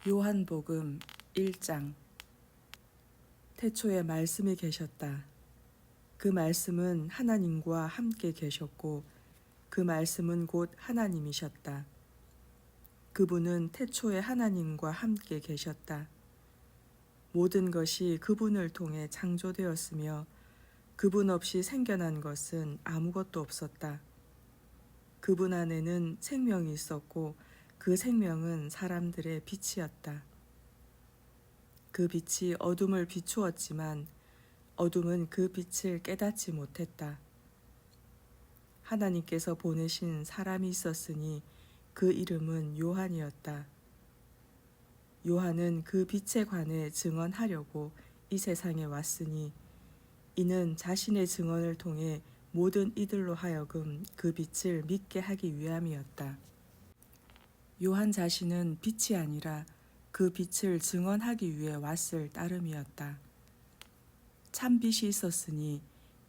요한복음 1장. 태초에 말씀이 계셨다. 그 말씀은 하나님과 함께 계셨고 그 말씀은 곧 하나님이셨다. 그분은 태초에 하나님과 함께 계셨다. 모든 것이 그분을 통해 창조되었으며 그분 없이 생겨난 것은 아무것도 없었다. 그분 안에는 생명이 있었고 그 생명은 사람들의 빛이었다. 그 빛이 어둠을 비추었지만 어둠은 그 빛을 깨닫지 못했다. 하나님께서 보내신 사람이 있었으니 그 이름은 요한이었다. 요한은 그 빛에 관해 증언하려고 이 세상에 왔으니 이는 자신의 증언을 통해 모든 이들로 하여금 그 빛을 믿게 하기 위함이었다. 요한 자신은 빛이 아니라 그 빛을 증언하기 위해 왔을 따름이었다. 참 빛이 있었으니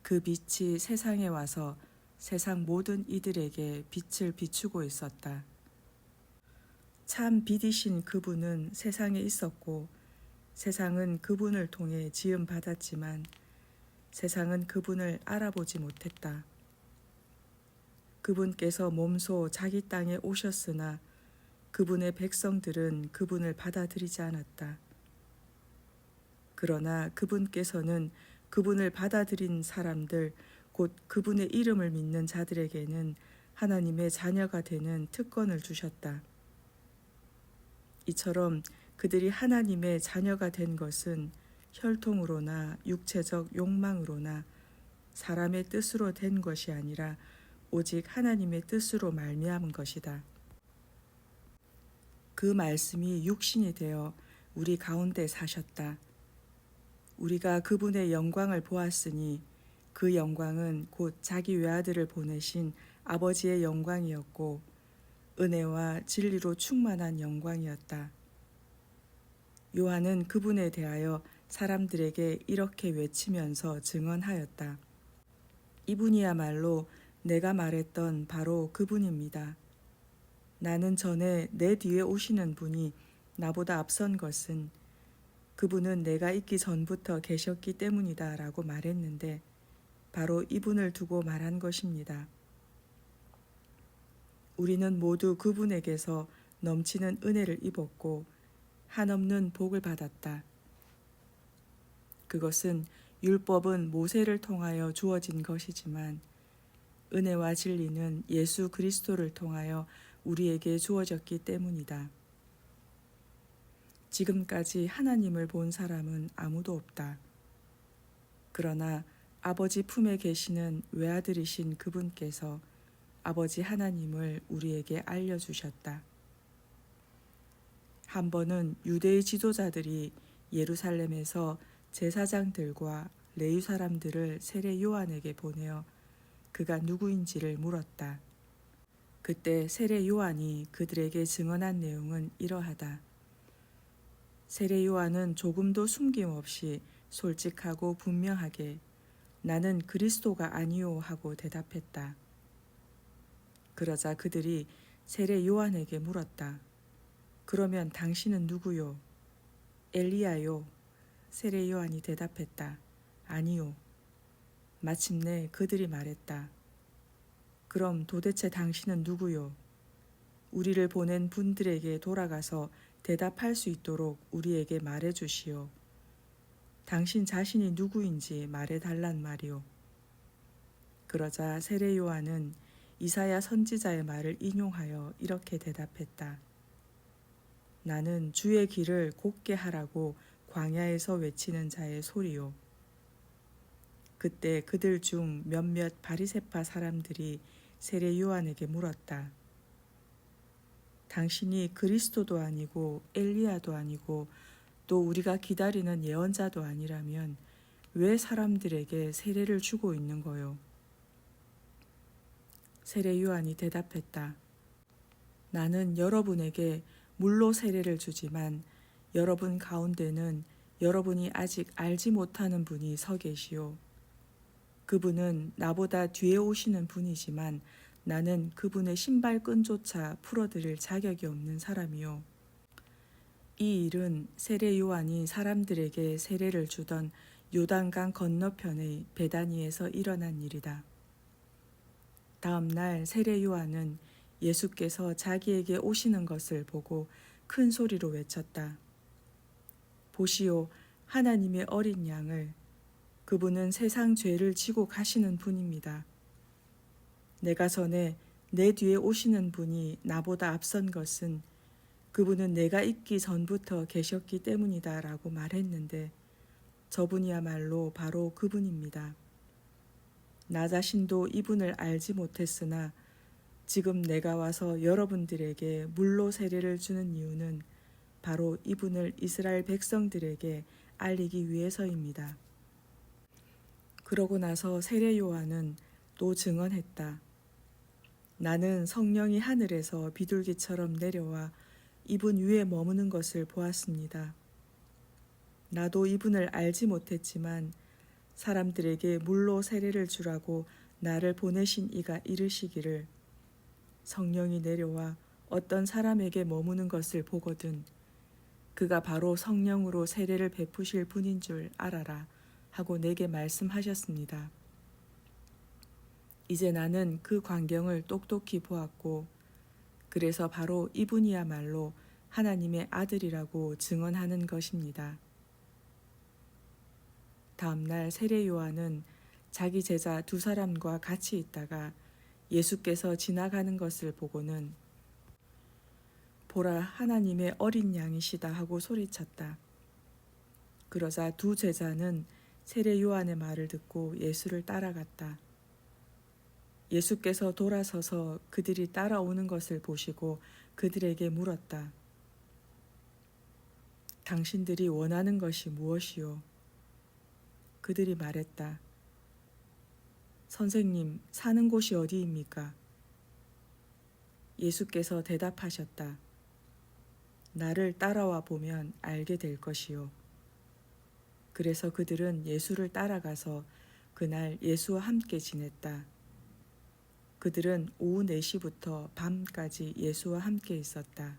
그 빛이 세상에 와서 세상 모든 이들에게 빛을 비추고 있었다. 참 빛이신 그분은 세상에 있었고 세상은 그분을 통해 지음 받았지만 세상은 그분을 알아보지 못했다. 그분께서 몸소 자기 땅에 오셨으나 그분의 백성들은 그분을 받아들이지 않았다. 그러나 그분께서는 그분을 받아들인 사람들, 곧 그분의 이름을 믿는 자들에게는 하나님의 자녀가 되는 특권을 주셨다. 이처럼 그들이 하나님의 자녀가 된 것은 혈통으로나 육체적 욕망으로나 사람의 뜻으로 된 것이 아니라 오직 하나님의 뜻으로 말미암은 것이다. 그 말씀이 육신이 되어 우리 가운데 사셨다. 우리가 그분의 영광을 보았으니 그 영광은 곧 자기 외아들을 보내신 아버지의 영광이었고 은혜와 진리로 충만한 영광이었다. 요한은 그분에 대하여 사람들에게 이렇게 외치면서 증언하였다. 이분이야말로 내가 말했던 바로 그분입니다. 나는 전에 내 뒤에 오시는 분이 나보다 앞선 것은 그분은 내가 있기 전부터 계셨기 때문이다 라고 말했는데 바로 이분을 두고 말한 것입니다. 우리는 모두 그분에게서 넘치는 은혜를 입었고 한없는 복을 받았다. 그것은 율법은 모세를 통하여 주어진 것이지만 은혜와 진리는 예수 그리스도를 통하여 우리에게 주어졌기 때문이다. 지금까지 하나님을 본 사람은 아무도 없다. 그러나 아버지 품에 계시는 외아들이신 그분께서 아버지 하나님을 우리에게 알려주셨다. 한 번은 유대의 지도자들이 예루살렘에서 제사장들과 레위 사람들을 세례 요한에게 보내어 그가 누구인지를 물었다. 그때 세례 요한이 그들에게 증언한 내용은 이러하다. 세례 요한은 조금도 숨김없이 솔직하고 분명하게 나는 그리스도가 아니요 하고 대답했다. 그러자 그들이 세례 요한에게 물었다. 그러면 당신은 누구요? 엘리야요. 세례 요한이 대답했다. 아니요. 마침내 그들이 말했다. 그럼 도대체 당신은 누구요? 우리를 보낸 분들에게 돌아가서 대답할 수 있도록 우리에게 말해 주시오. 당신 자신이 누구인지 말해 달란 말이오. 그러자 세례 요한은 이사야 선지자의 말을 인용하여 이렇게 대답했다. 나는 주의 길을 곧게 하라고 광야에서 외치는 자의 소리요. 그때 그들 중 몇몇 바리새파 사람들이 세례 요한에게 물었다. 당신이 그리스도도 아니고 엘리야도 아니고 또 우리가 기다리는 예언자도 아니라면 왜 사람들에게 세례를 주고 있는 거요? 세례 요한이 대답했다. 나는 여러분에게 물로 세례를 주지만 여러분 가운데는 여러분이 아직 알지 못하는 분이 서 계시오. 그분은 나보다 뒤에 오시는 분이지만 나는 그분의 신발끈조차 풀어드릴 자격이 없는 사람이요. 이 일은 세례 요한이 사람들에게 세례를 주던 요단강 건너편의 베다니에서 일어난 일이다. 다음 날 세례 요한은 예수께서 자기에게 오시는 것을 보고 큰 소리로 외쳤다. 보시오, 하나님의 어린 양을. 그분은 세상 죄를 지고 가시는 분입니다. 내가 전에 내 뒤에 오시는 분이 나보다 앞선 것은 그분은 내가 있기 전부터 계셨기 때문이다 라고 말했는데 저분이야말로 바로 그분입니다. 나 자신도 이분을 알지 못했으나 지금 내가 와서 여러분들에게 물로 세례를 주는 이유는 바로 이분을 이스라엘 백성들에게 알리기 위해서입니다. 그러고 나서 세례 요한은 또 증언했다. 나는 성령이 하늘에서 비둘기처럼 내려와 이분 위에 머무는 것을 보았습니다. 나도 이분을 알지 못했지만 사람들에게 물로 세례를 주라고 나를 보내신 이가 이르시기를 성령이 내려와 어떤 사람에게 머무는 것을 보거든 그가 바로 성령으로 세례를 베푸실 분인 줄 알아라 하고 내게 말씀하셨습니다. 이제 나는 그 광경을 똑똑히 보았고 그래서 바로 이분이야말로 하나님의 아들이라고 증언하는 것입니다. 다음 날 세례 요한은 자기 제자 두 사람과 같이 있다가 예수께서 지나가는 것을 보고는 보라, 하나님의 어린 양이시다 하고 소리쳤다. 그러자 두 제자는 세례 요한의 말을 듣고 예수를 따라갔다. 예수께서 돌아서서 그들이 따라오는 것을 보시고 그들에게 물었다. 당신들이 원하는 것이 무엇이요? 그들이 말했다. 선생님, 사는 곳이 어디입니까? 예수께서 대답하셨다. 나를 따라와 보면 알게 될 것이요. 그래서 그들은 예수를 따라가서 그날 예수와 함께 지냈다. 그들은 오후 4시부터 밤까지 예수와 함께 있었다.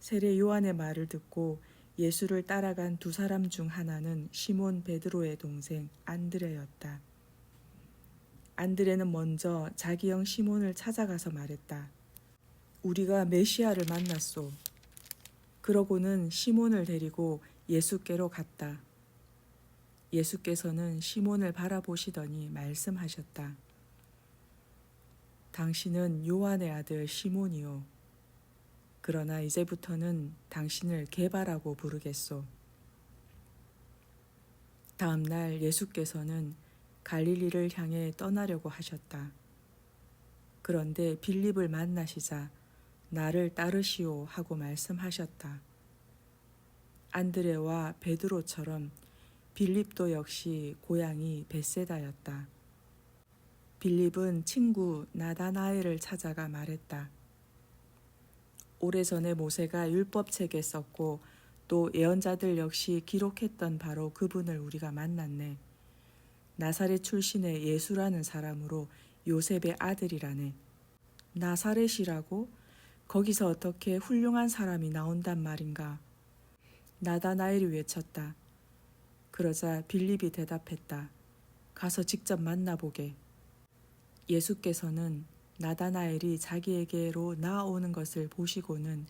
세례 요한의 말을 듣고 예수를 따라간 두 사람 중 하나는 시몬 베드로의 동생 안드레였다. 안드레는 먼저 자기 형 시몬을 찾아가서 말했다. 우리가 메시아를 만났소. 그러고는 시몬을 데리고 예수께로 갔다. 예수께서는 시몬을 바라보시더니 말씀하셨다. 당신은 요한의 아들 시몬이요. 그러나 이제부터는 당신을 게바라고 부르겠소. 다음 날 예수께서는 갈릴리를 향해 떠나려고 하셨다. 그런데 빌립을 만나시자 나를 따르시오 하고 말씀하셨다. 안드레와 베드로처럼 빌립도 역시 고향이 벳세다였다. 빌립은 친구 나다나엘을 찾아가 말했다. 오래전에 모세가 율법책에 썼고 또 예언자들 역시 기록했던 바로 그분을 우리가 만났네. 나사렛 출신의 예수라는 사람으로 요셉의 아들이라네. 나사렛이라고? 거기서 어떻게 훌륭한 사람이 나온단 말인가? 나다나엘이 외쳤다. 그러자 빌립이 대답했다. 가서 직접 만나보게. 예수께서는 나다나엘이 자기에게로 나아오는 것을 보시고는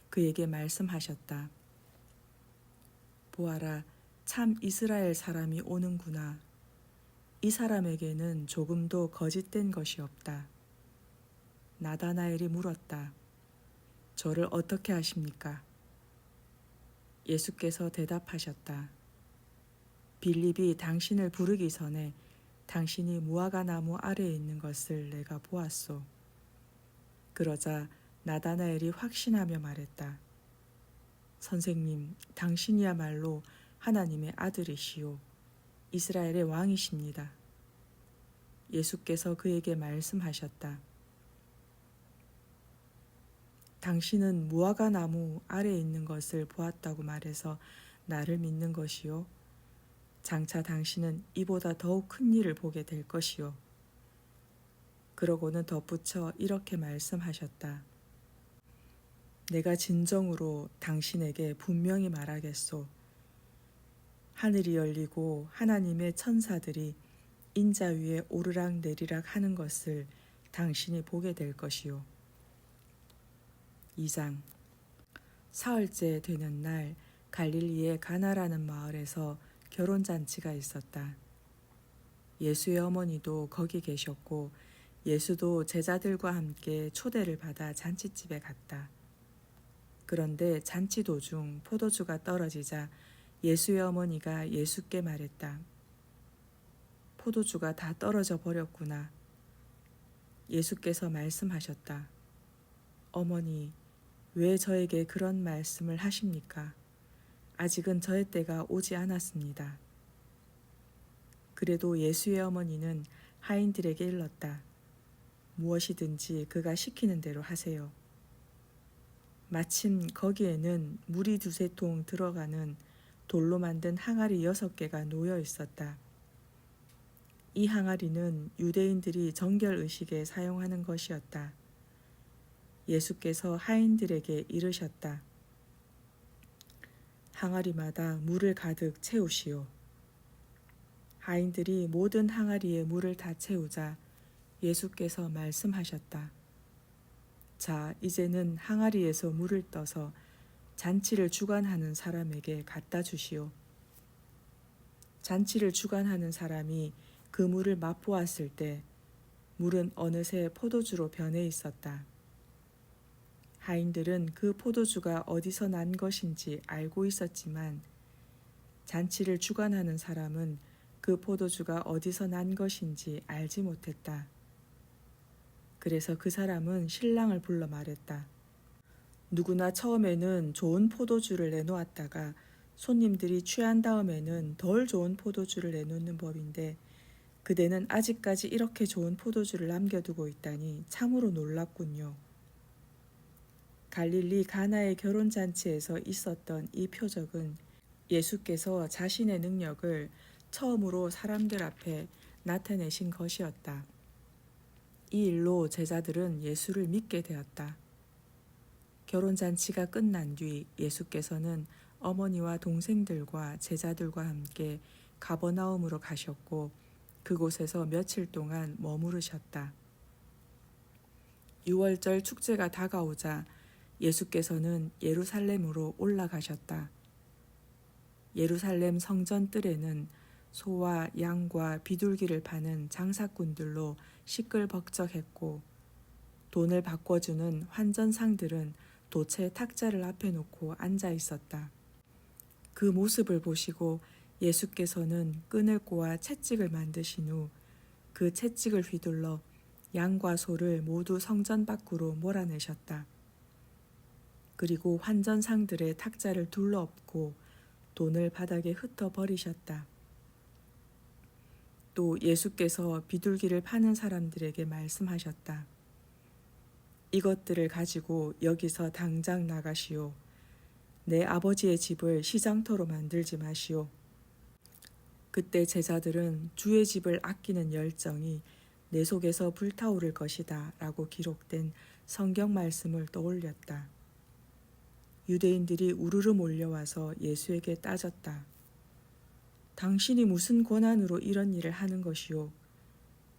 그에게 말씀하셨다. 보아라, 참 이스라엘 사람이 오는구나. 이 사람에게는 조금도 거짓된 것이 없다. 나다나엘이 물었다. 저를 어떻게 아십니까? 예수께서 대답하셨다. 빌립이 당신을 부르기 전에 당신이 무화과 나무 아래에 있는 것을 내가 보았소. 그러자 나다나엘이 확신하며 말했다. 선생님, 당신이야말로 하나님의 아들이시오. 이스라엘의 왕이십니다. 예수께서 그에게 말씀하셨다. 당신은 무화과 나무 아래에 있는 것을 보았다고 말해서 나를 믿는 것이요. 장차 당신은 이보다 더욱 큰 일을 보게 될 것이요. 그러고는 덧붙여 이렇게 말씀하셨다. 내가 진정으로 당신에게 분명히 말하겠소. 하늘이 열리고 하나님의 천사들이 인자 위에 오르락 내리락 하는 것을 당신이 보게 될 것이요. 2장. 사흘째 되는 날 갈릴리의 가나라는 마을에서 결혼잔치가 있었다. 예수의 어머니도 거기 계셨고 예수도 제자들과 함께 초대를 받아 잔치집에 갔다. 그런데 잔치 도중 포도주가 떨어지자 예수의 어머니가 예수께 말했다. 포도주가 다 떨어져 버렸구나. 예수께서 말씀하셨다. 어머니, 왜 저에게 그런 말씀을 하십니까? 아직은 저의 때가 오지 않았습니다. 그래도 예수의 어머니는 하인들에게 일렀다. 무엇이든지 그가 시키는 대로 하세요. 마침 거기에는 물이 2~3통 들어가는 돌로 만든 항아리 6개가 놓여 있었다. 이 항아리는 유대인들이 정결의식에 사용하는 것이었다. 예수께서 하인들에게 이르셨다. 항아리마다 물을 가득 채우시오. 하인들이 모든 항아리에 물을 다 채우자 예수께서 말씀하셨다. 자, 이제는 항아리에서 물을 떠서 잔치를 주관하는 사람에게 갖다 주시오. 잔치를 주관하는 사람이 그 물을 맛보았을 때 물은 어느새 포도주로 변해 있었다. 하인들은 그 포도주가 어디서 난 것인지 알고 있었지만 잔치를 주관하는 사람은 그 포도주가 어디서 난 것인지 알지 못했다. 그래서 그 사람은 신랑을 불러 말했다. 누구나 처음에는 좋은 포도주를 내놓았다가 손님들이 취한 다음에는 덜 좋은 포도주를 내놓는 법인데 그대는 아직까지 이렇게 좋은 포도주를 남겨두고 있다니 참으로 놀랍군요. 갈릴리 가나의 결혼잔치에서 있었던 이 표적은 예수께서 자신의 능력을 처음으로 사람들 앞에 나타내신 것이었다. 이 일로 제자들은 예수를 믿게 되었다. 결혼잔치가 끝난 뒤 예수께서는 어머니와 동생들과 제자들과 함께 가버나움으로 가셨고 그곳에서 며칠 동안 머무르셨다. 6월절 축제가 다가오자 예수께서는 예루살렘으로 올라가셨다. 예루살렘 성전 뜰에는 소와 양과 비둘기를 파는 장사꾼들로 시끌벅적했고 돈을 바꿔주는 환전상들은 도체 탁자를 앞에 놓고 앉아 있었다. 그 모습을 보시고 예수께서는 끈을 꼬아 채찍을 만드신 후 그 채찍을 휘둘러 양과 소를 모두 성전 밖으로 몰아내셨다. 그리고 환전상들의 탁자를 둘러엎고 돈을 바닥에 흩어버리셨다. 또 예수께서 비둘기를 파는 사람들에게 말씀하셨다. 이것들을 가지고 여기서 당장 나가시오. 내 아버지의 집을 시장터로 만들지 마시오. 그때 제자들은 주의 집을 아끼는 열정이 내 속에서 불타오를 것이다 라고 기록된 성경 말씀을 떠올렸다. 유대인들이 우르르 몰려와서 예수에게 따졌다. 당신이 무슨 권한으로 이런 일을 하는 것이오?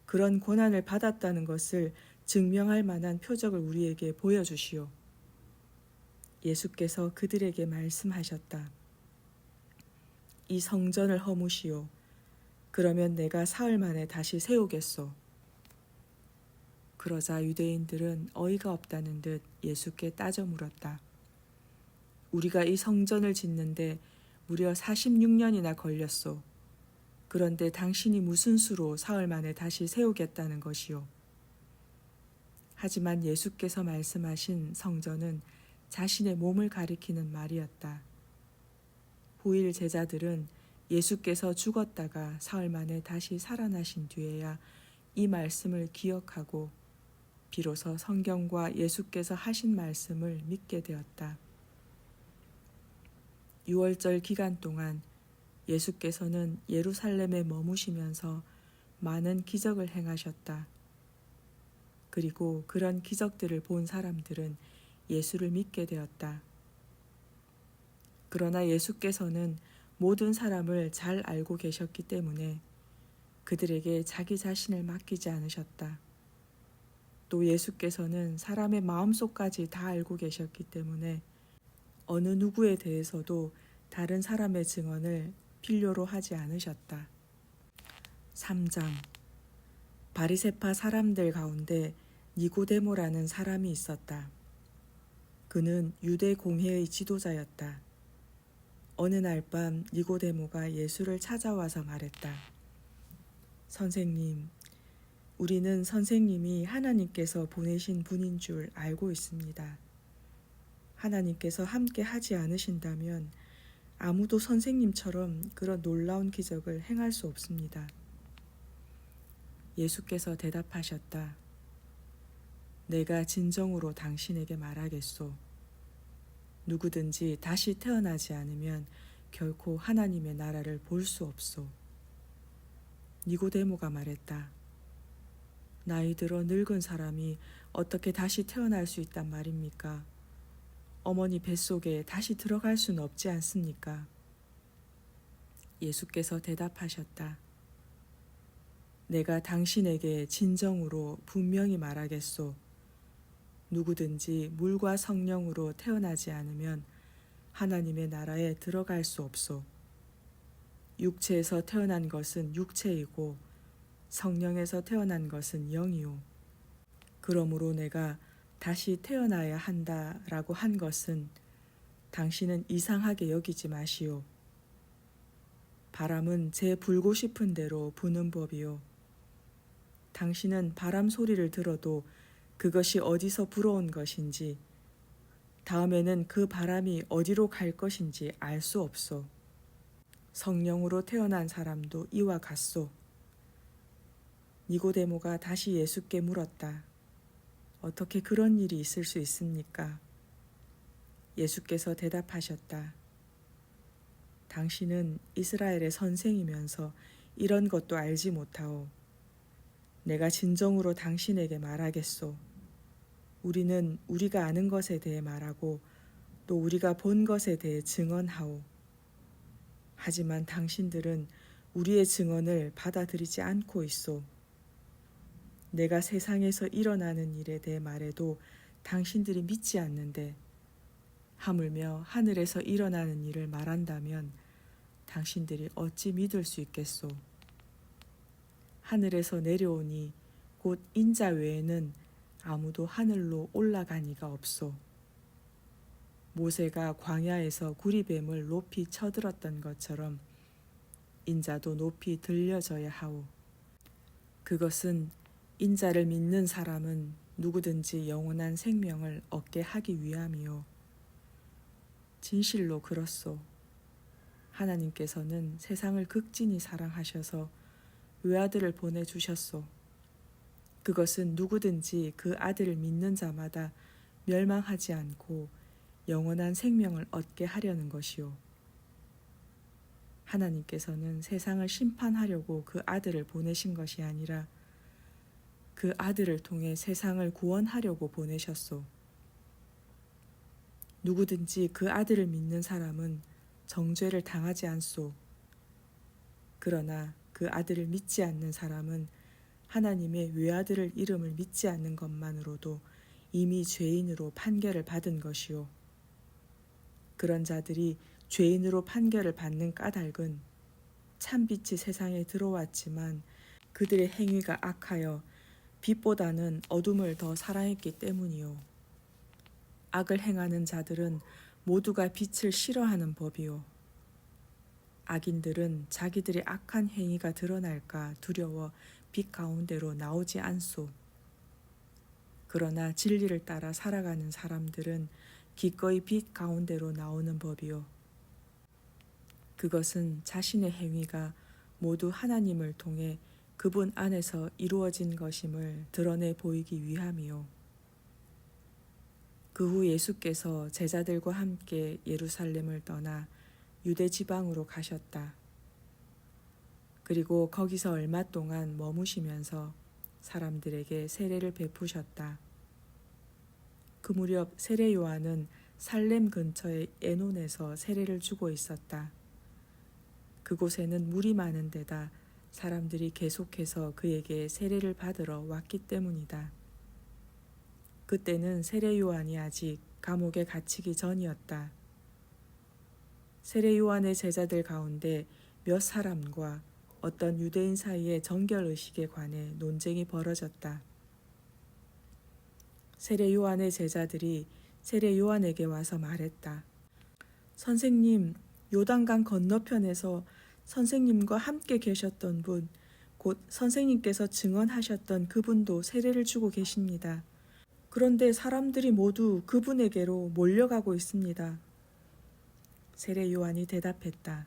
그런 권한을 받았다는 것을 증명할 만한 표적을 우리에게 보여주시오. 예수께서 그들에게 말씀하셨다. 이 성전을 허무시오. 그러면 내가 사흘 만에 다시 세우겠소. 그러자 유대인들은 어이가 없다는 듯 예수께 따져 물었다. 우리가 이 성전을 짓는데 무려 46년이나 걸렸소. 그런데 당신이 무슨 수로 사흘 만에 다시 세우겠다는 것이오. 하지만 예수께서 말씀하신 성전은 자신의 몸을 가리키는 말이었다. 후일 제자들은 예수께서 죽었다가 사흘 만에 다시 살아나신 뒤에야 이 말씀을 기억하고 비로소 성경과 예수께서 하신 말씀을 믿게 되었다. 6월절 기간 동안 예수께서는 예루살렘에 머무시면서 많은 기적을 행하셨다. 그리고 그런 기적들을 본 사람들은 예수를 믿게 되었다. 그러나 예수께서는 모든 사람을 잘 알고 계셨기 때문에 그들에게 자기 자신을 맡기지 않으셨다. 또 예수께서는 사람의 마음속까지 다 알고 계셨기 때문에 어느 누구에 대해서도 다른 사람의 증언을 필요로 하지 않으셨다. 3장 바리새파 사람들 가운데 니고데모라는 사람이 있었다. 그는 유대 공회의 지도자였다. 어느 날 밤 니고데모가 예수를 찾아와서 말했다. 선생님, 우리는 선생님이 하나님께서 보내신 분인 줄 알고 있습니다. 하나님께서 함께 하지 않으신다면 아무도 선생님처럼 그런 놀라운 기적을 행할 수 없습니다. 예수께서 대답하셨다. 내가 진정으로 당신에게 말하겠소. 누구든지 다시 태어나지 않으면 결코 하나님의 나라를 볼 수 없소. 니고데모가 말했다. 나이 들어 늙은 사람이 어떻게 다시 태어날 수 있단 말입니까? 어머니 뱃속에 다시 들어갈 수는 없지 않습니까? 예수께서 대답하셨다. 내가 당신에게 진정으로 분명히 말하겠소. 누구든지 물과 성령으로 태어나지 않으면 하나님의 나라에 들어갈 수 없소. 육체에서 태어난 것은 육체이고 성령에서 태어난 것은 영이요. 그러므로 내가 다시 태어나야 한다라고 한 것은 당신은 이상하게 여기지 마시오. 바람은 제 불고 싶은 대로 부는 법이요. 당신은 바람 소리를 들어도 그것이 어디서 불어온 것인지 다음에는 그 바람이 어디로 갈 것인지 알 수 없소. 성령으로 태어난 사람도 이와 같소. 니고데모가 다시 예수께 물었다. 어떻게 그런 일이 있을 수 있습니까? 예수께서 대답하셨다. 당신은 이스라엘의 선생이면서 이런 것도 알지 못하오. 내가 진정으로 당신에게 말하겠소. 우리는 우리가 아는 것에 대해 말하고 또 우리가 본 것에 대해 증언하오. 하지만 당신들은 우리의 증언을 받아들이지 않고 있소. 내가 세상에서 일어나는 일에 대해 말해도 당신들이 믿지 않는데 하물며 하늘에서 일어나는 일을 말한다면 당신들이 어찌 믿을 수 있겠소. 하늘에서 내려오니 곧 인자 외에는 아무도 하늘로 올라간 이가 없소. 모세가 광야에서 구리뱀을 높이 쳐들었던 것처럼 인자도 높이 들려져야 하오. 그것은 인자를 믿는 사람은 누구든지 영원한 생명을 얻게 하기 위함이요. 진실로 그렇소. 하나님께서는 세상을 극진히 사랑하셔서 외아들을 보내주셨소. 그것은 누구든지 그 아들을 믿는 자마다 멸망하지 않고 영원한 생명을 얻게 하려는 것이요. 하나님께서는 세상을 심판하려고 그 아들을 보내신 것이 아니라 그 아들을 통해 세상을 구원하려고 보내셨소. 누구든지 그 아들을 믿는 사람은 정죄를 당하지 않소. 그러나 그 아들을 믿지 않는 사람은 하나님의 외아들을 이름을 믿지 않는 것만으로도 이미 죄인으로 판결을 받은 것이요. 그런 자들이 죄인으로 판결을 받는 까닭은 참빛이 세상에 들어왔지만 그들의 행위가 악하여 빛보다는 어둠을 더 사랑했기 때문이요. 악을 행하는 자들은 모두가 빛을 싫어하는 법이요. 악인들은 자기들의 악한 행위가 드러날까 두려워 빛 가운데로 나오지 않소. 그러나 진리를 따라 살아가는 사람들은 기꺼이 빛 가운데로 나오는 법이요. 그것은 자신의 행위가 모두 하나님을 통해 그분 안에서 이루어진 것임을 드러내 보이기 위함이요. 그 후 예수께서 제자들과 함께 예루살렘을 떠나 유대 지방으로 가셨다. 그리고 거기서 얼마 동안 머무시면서 사람들에게 세례를 베푸셨다. 그 무렵 세례 요한은 살렘 근처의 에논에서 세례를 주고 있었다. 그곳에는 물이 많은 데다 사람들이 계속해서 그에게 세례를 받으러 왔기 때문이다. 그때는 세례 요한이 아직 감옥에 갇히기 전이었다. 세례 요한의 제자들 가운데 몇 사람과 어떤 유대인 사이에 정결의식에 관해 논쟁이 벌어졌다. 세례 요한의 제자들이 세례 요한에게 와서 말했다. 선생님, 요단강 건너편에서 선생님과 함께 계셨던 분, 곧 선생님께서 증언하셨던 그분도 세례를 주고 계십니다. 그런데 사람들이 모두 그분에게로 몰려가고 있습니다. 세례 요한이 대답했다.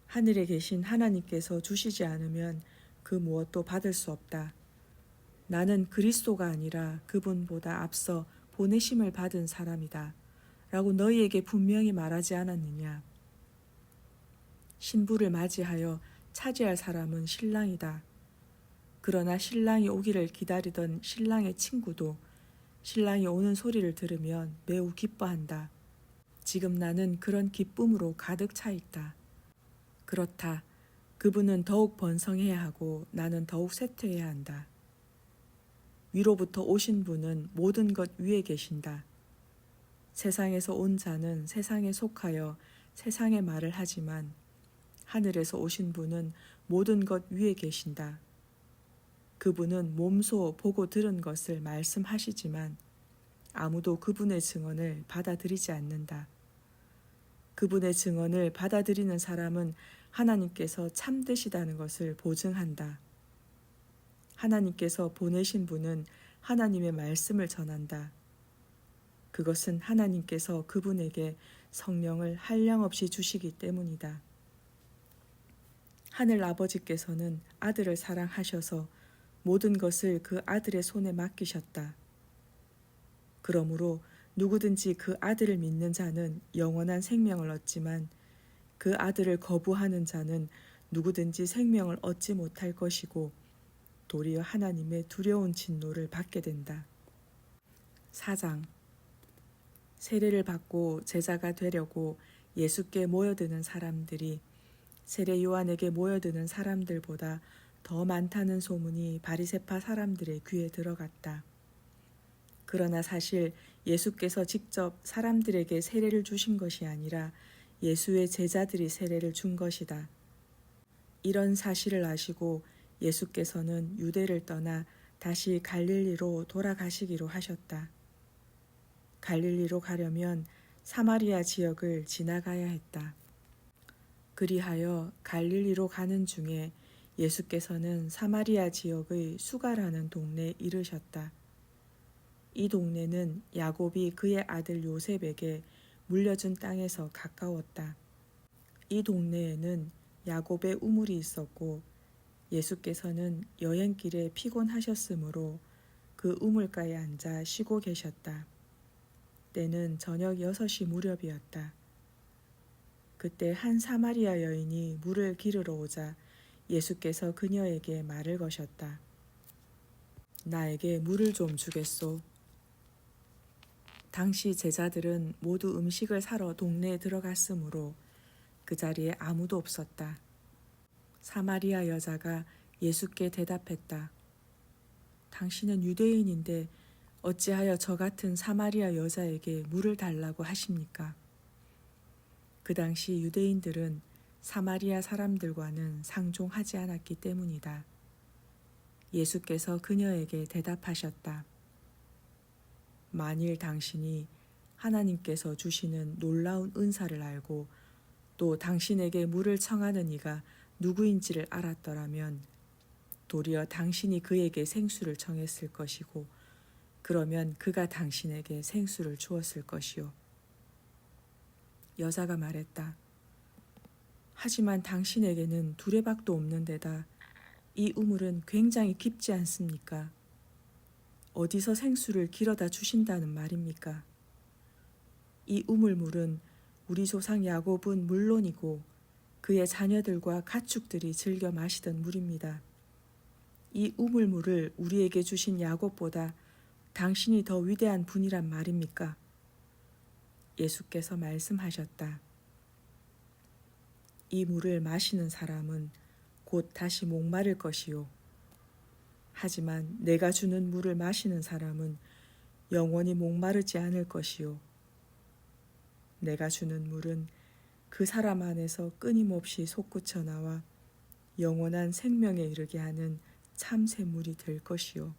하늘에 계신 하나님께서 주시지 않으면 그 무엇도 받을 수 없다. 나는 그리스도가 아니라 그분보다 앞서 보내심을 받은 사람이다. 라고 너희에게 분명히 말하지 않았느냐. 신부를 맞이하여 차지할 사람은 신랑이다. 그러나 신랑이 오기를 기다리던 신랑의 친구도 신랑이 오는 소리를 들으면 매우 기뻐한다. 지금 나는 그런 기쁨으로 가득 차 있다. 그렇다. 그분은 더욱 번성해야 하고 나는 더욱 쇠퇴해야 한다. 위로부터 오신 분은 모든 것 위에 계신다. 세상에서 온 자는 세상에 속하여 세상의 말을 하지만 하늘에서 오신 분은 모든 것 위에 계신다. 그분은 몸소 보고 들은 것을 말씀하시지만 아무도 그분의 증언을 받아들이지 않는다. 그분의 증언을 받아들이는 사람은 하나님께서 참되시다는 것을 보증한다. 하나님께서 보내신 분은 하나님의 말씀을 전한다. 그것은 하나님께서 그분에게 성령을 한량없이 주시기 때문이다. 하늘 아버지께서는 아들을 사랑하셔서 모든 것을 그 아들의 손에 맡기셨다. 그러므로 누구든지 그 아들을 믿는 자는 영원한 생명을 얻지만 그 아들을 거부하는 자는 누구든지 생명을 얻지 못할 것이고 도리어 하나님의 두려운 진노를 받게 된다. 4장. 세례를 받고 제자가 되려고 예수께 모여드는 사람들이 세례 요한에게 모여드는 사람들보다 더 많다는 소문이 바리새파 사람들의 귀에 들어갔다. 그러나 사실 예수께서 직접 사람들에게 세례를 주신 것이 아니라 예수의 제자들이 세례를 준 것이다. 이런 사실을 아시고 예수께서는 유대를 떠나 다시 갈릴리로 돌아가시기로 하셨다. 갈릴리로 가려면 사마리아 지역을 지나가야 했다. 그리하여 갈릴리로 가는 중에 예수께서는 사마리아 지역의 수가라는 동네에 이르셨다. 이 동네는 야곱이 그의 아들 요셉에게 물려준 땅에서 가까웠다. 이 동네에는 야곱의 우물이 있었고 예수께서는 여행길에 피곤하셨으므로 그 우물가에 앉아 쉬고 계셨다. 때는 저녁 6시 무렵이었다. 그때 한 사마리아 여인이 물을 기르러 오자 예수께서 그녀에게 말을 거셨다. 나에게 물을 좀 주겠소. 당시 제자들은 모두 음식을 사러 동네에 들어갔으므로 그 자리에 아무도 없었다. 사마리아 여자가 예수께 대답했다. 당신은 유대인인데 어찌하여 저 같은 사마리아 여자에게 물을 달라고 하십니까? 그 당시 유대인들은 사마리아 사람들과는 상종하지 않았기 때문이다. 예수께서 그녀에게 대답하셨다. 만일 당신이 하나님께서 주시는 놀라운 은사를 알고 또 당신에게 물을 청하는 이가 누구인지를 알았더라면 도리어 당신이 그에게 생수를 청했을 것이고 그러면 그가 당신에게 생수를 주었을 것이요. 여자가 말했다. 하지만 당신에게는 두레박도 없는 데다 이 우물은 굉장히 깊지 않습니까? 어디서 생수를 길어다 주신다는 말입니까? 이 우물물은 우리 조상 야곱은 물론이고 그의 자녀들과 가축들이 즐겨 마시던 물입니다. 이 우물물을 우리에게 주신 야곱보다 당신이 더 위대한 분이란 말입니까? 예수께서 말씀하셨다. 이 물을 마시는 사람은 곧 다시 목마를 것이요. 하지만 내가 주는 물을 마시는 사람은 영원히 목마르지 않을 것이요. 내가 주는 물은 그 사람 안에서 끊임없이 솟구쳐 나와 영원한 생명에 이르게 하는 참새물이 될 것이요.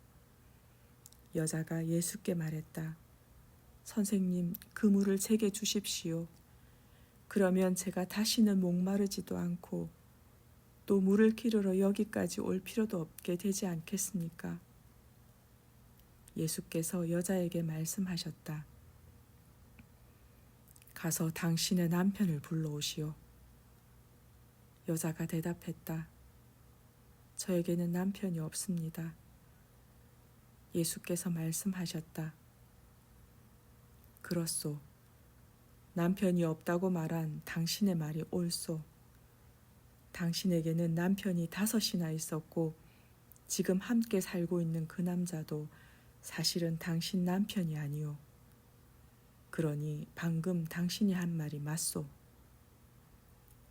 여자가 예수께 말했다. 선생님, 그 물을 제게 주십시오. 그러면 제가 다시는 목마르지도 않고 또 물을 기르러 여기까지 올 필요도 없게 되지 않겠습니까? 예수께서 여자에게 말씀하셨다. 가서 당신의 남편을 불러오시오. 여자가 대답했다. 저에게는 남편이 없습니다. 예수께서 말씀하셨다. 그렇소. 남편이 없다고 말한 당신의 말이 옳소. 당신에게는 남편이 5이나 있었고 지금 함께 살고 있는 그 남자도 사실은 당신 남편이 아니오. 그러니 방금 당신이 한 말이 맞소.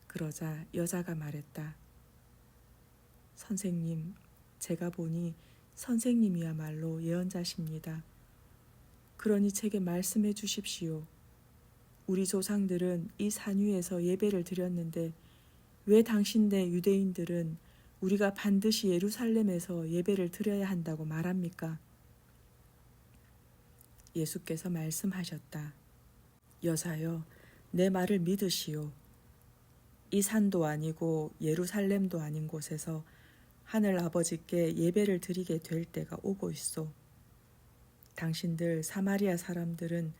그러자 여자가 말했다. 선생님, 제가 보니 선생님이야말로 예언자십니다. 그러니 제게 말씀해 주십시오. 우리 조상들은 이 산 위에서 예배를 드렸는데 왜 당신네 유대인들은 우리가 반드시 예루살렘에서 예배를 드려야 한다고 말합니까? 예수께서 말씀하셨다. 여자여, 내 말을 믿으시오. 이 산도 아니고 예루살렘도 아닌 곳에서 하늘 아버지께 예배를 드리게 될 때가 오고 있소. 당신들 사마리아 사람들은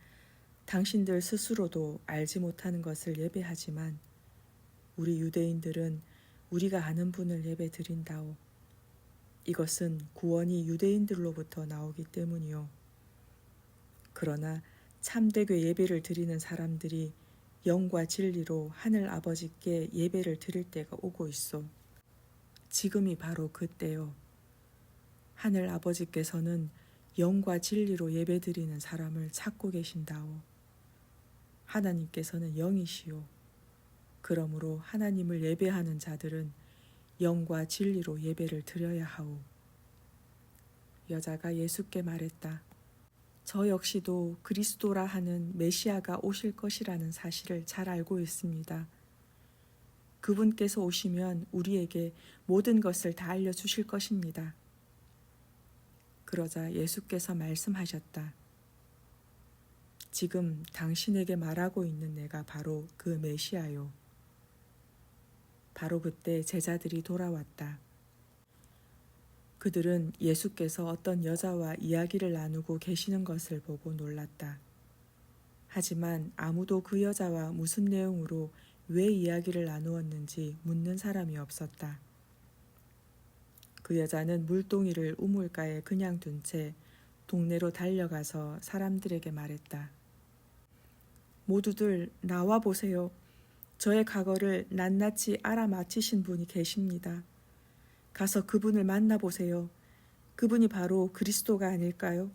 당신들 스스로도 알지 못하는 것을 예배하지만 우리 유대인들은 우리가 아는 분을 예배 드린다오. 이것은 구원이 유대인들로부터 나오기 때문이요. 그러나 참되게 예배를 드리는 사람들이 영과 진리로 하늘 아버지께 예배를 드릴 때가 오고 있소. 지금이 바로 그때요. 하늘 아버지께서는 영과 진리로 예배 드리는 사람을 찾고 계신다오. 하나님께서는 영이시오. 그러므로 하나님을 예배하는 자들은 영과 진리로 예배를 드려야 하오. 여자가 예수께 말했다. 저 역시도 그리스도라 하는 메시아가 오실 것이라는 사실을 잘 알고 있습니다. 그분께서 오시면 우리에게 모든 것을 다 알려주실 것입니다. 그러자 예수께서 말씀하셨다. 지금 당신에게 말하고 있는 내가 바로 그 메시아요. 바로 그때 제자들이 돌아왔다. 그들은 예수께서 어떤 여자와 이야기를 나누고 계시는 것을 보고 놀랐다. 하지만 아무도 그 여자와 무슨 내용으로 왜 이야기를 나누었는지 묻는 사람이 없었다. 그 여자는 물동이를 우물가에 그냥 둔 채 동네로 달려가서 사람들에게 말했다. 모두들 나와 보세요. 저의 과거를 낱낱이 알아맞히신 분이 계십니다. 가서 그분을 만나보세요. 그분이 바로 그리스도가 아닐까요?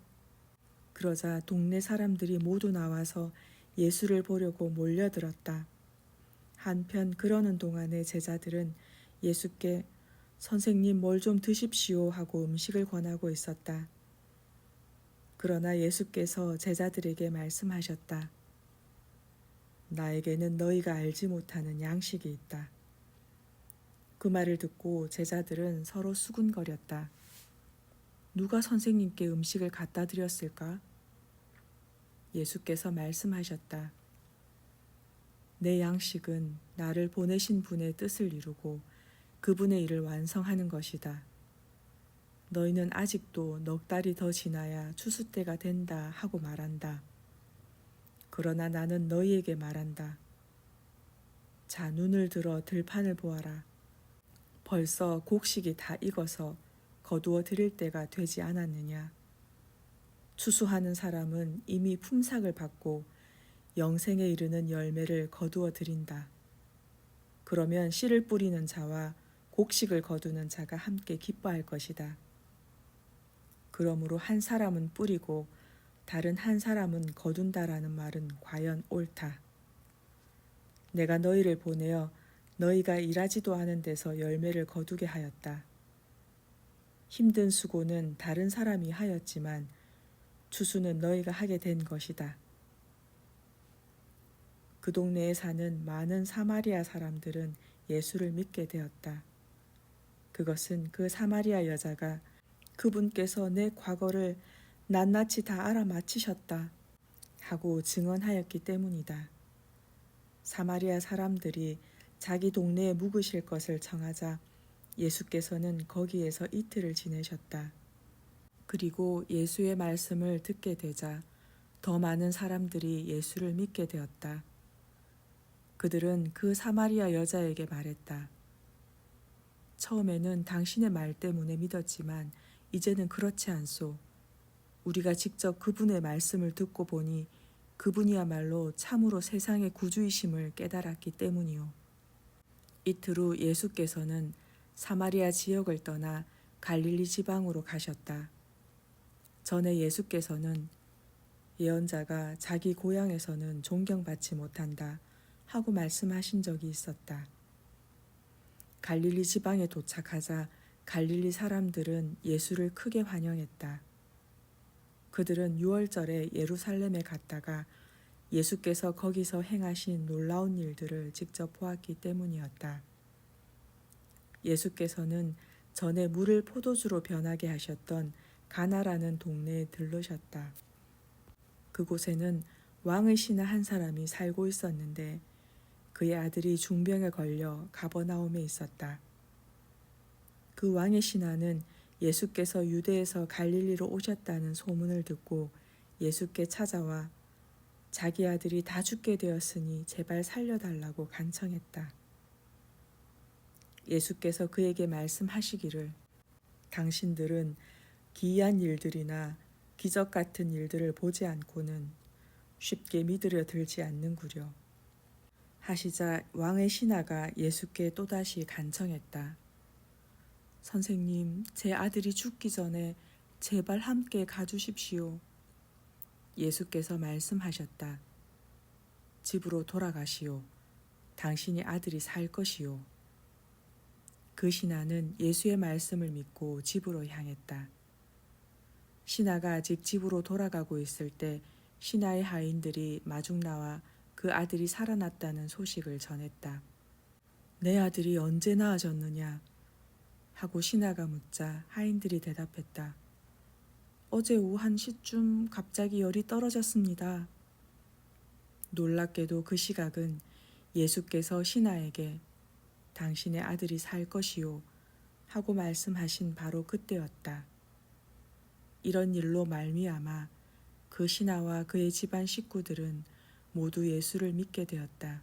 그러자 동네 사람들이 모두 나와서 예수를 보려고 몰려들었다. 한편 그러는 동안에 제자들은 예수께 선생님 뭘 좀 드십시오 하고 음식을 권하고 있었다. 그러나 예수께서 제자들에게 말씀하셨다. 나에게는 너희가 알지 못하는 양식이 있다. 그 말을 듣고 제자들은 서로 수군거렸다. 누가 선생님께 음식을 갖다 드렸을까? 예수께서 말씀하셨다. 내 양식은 나를 보내신 분의 뜻을 이루고 그분의 일을 완성하는 것이다. 너희는 아직도 넉 달이 더 지나야 추수 때가 된다 하고 말한다. 그러나 나는 너희에게 말한다. 자, 눈을 들어 들판을 보아라. 벌써 곡식이 다 익어서 거두어 드릴 때가 되지 않았느냐. 추수하는 사람은 이미 품삯을 받고 영생에 이르는 열매를 거두어 드린다. 그러면 씨를 뿌리는 자와 곡식을 거두는 자가 함께 기뻐할 것이다. 그러므로 한 사람은 뿌리고 다른 한 사람은 거둔다라는 말은 과연 옳다. 내가 너희를 보내어 너희가 일하지도 않은 데서 열매를 거두게 하였다. 힘든 수고는 다른 사람이 하였지만 추수는 너희가 하게 된 것이다. 그 동네에 사는 많은 사마리아 사람들은 예수를 믿게 되었다. 그것은 그 사마리아 여자가 그분께서 내 과거를 낱낱이 다 알아맞히셨다 하고 증언하였기 때문이다. 사마리아 사람들이 자기 동네에 묵으실 것을 청하자 예수께서는 거기에서 이틀을 지내셨다. 그리고 예수의 말씀을 듣게 되자 더 많은 사람들이 예수를 믿게 되었다. 그들은 그 사마리아 여자에게 말했다. 처음에는 당신의 말 때문에 믿었지만 이제는 그렇지 않소. 우리가 직접 그분의 말씀을 듣고 보니 그분이야말로 참으로 세상의 구주이심을 깨달았기 때문이요. 이틀 후 예수께서는 사마리아 지역을 떠나 갈릴리 지방으로 가셨다. 전에 예수께서는 예언자가 자기 고향에서는 존경받지 못한다 하고 말씀하신 적이 있었다. 갈릴리 지방에 도착하자 갈릴리 사람들은 예수를 크게 환영했다. 그들은 유월절에 예루살렘에 갔다가 예수께서 거기서 행하신 놀라운 일들을 직접 보았기 때문이었다. 예수께서는 전에 물을 포도주로 변하게 하셨던 가나라는 동네에 들르셨다. 그곳에는 왕의 신하 한 사람이 살고 있었는데 그의 아들이 중병에 걸려 가버나움에 있었다. 그 왕의 신하는 예수께서 유대에서 갈릴리로 오셨다는 소문을 듣고 예수께 찾아와 자기 아들이 다 죽게 되었으니 제발 살려달라고 간청했다. 예수께서 그에게 말씀하시기를 당신들은 기이한 일들이나 기적 같은 일들을 보지 않고는 쉽게 믿으려 들지 않는구려. 하시자 왕의 신하가 예수께 또다시 간청했다. 선생님, 제 아들이 죽기 전에 제발 함께 가주십시오. 예수께서 말씀하셨다. 집으로 돌아가시오. 당신의 아들이 살 것이오. 그 신하는 예수의 말씀을 믿고 집으로 향했다. 신하가 아직 집으로 돌아가고 있을 때 신하의 하인들이 마중 나와 그 아들이 살아났다는 소식을 전했다. 내 아들이 언제 나아졌느냐? 하고 신하가 묻자 하인들이 대답했다. 어제 오후 1시쯤 갑자기 열이 떨어졌습니다. 놀랍게도 그 시각은 예수께서 신하에게 당신의 아들이 살 것이요 하고 말씀하신 바로 그때였다. 이런 일로 말미암아 그 신하와 그의 집안 식구들은 모두 예수를 믿게 되었다.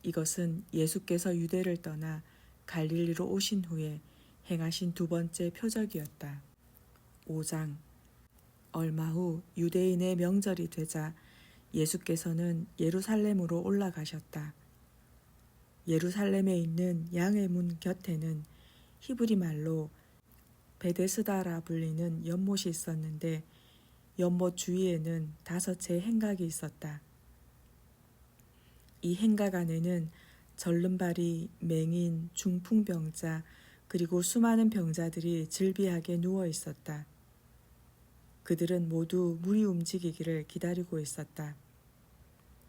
이것은 예수께서 유대를 떠나 갈릴리로 오신 후에 행하신 두 번째 표적이었다. 5장. 얼마 후 유대인의 명절이 되자 예수께서는 예루살렘으로 올라가셨다. 예루살렘에 있는 양의 문 곁에는 히브리 말로 베데스다라 불리는 연못이 있었는데 연못 주위에는 5채 행각이 있었다. 이 행각 안에는 절름발이, 맹인, 중풍병자 그리고 수많은 병자들이 질비하게 누워 있었다. 그들은 모두 물이 움직이기를 기다리고 있었다.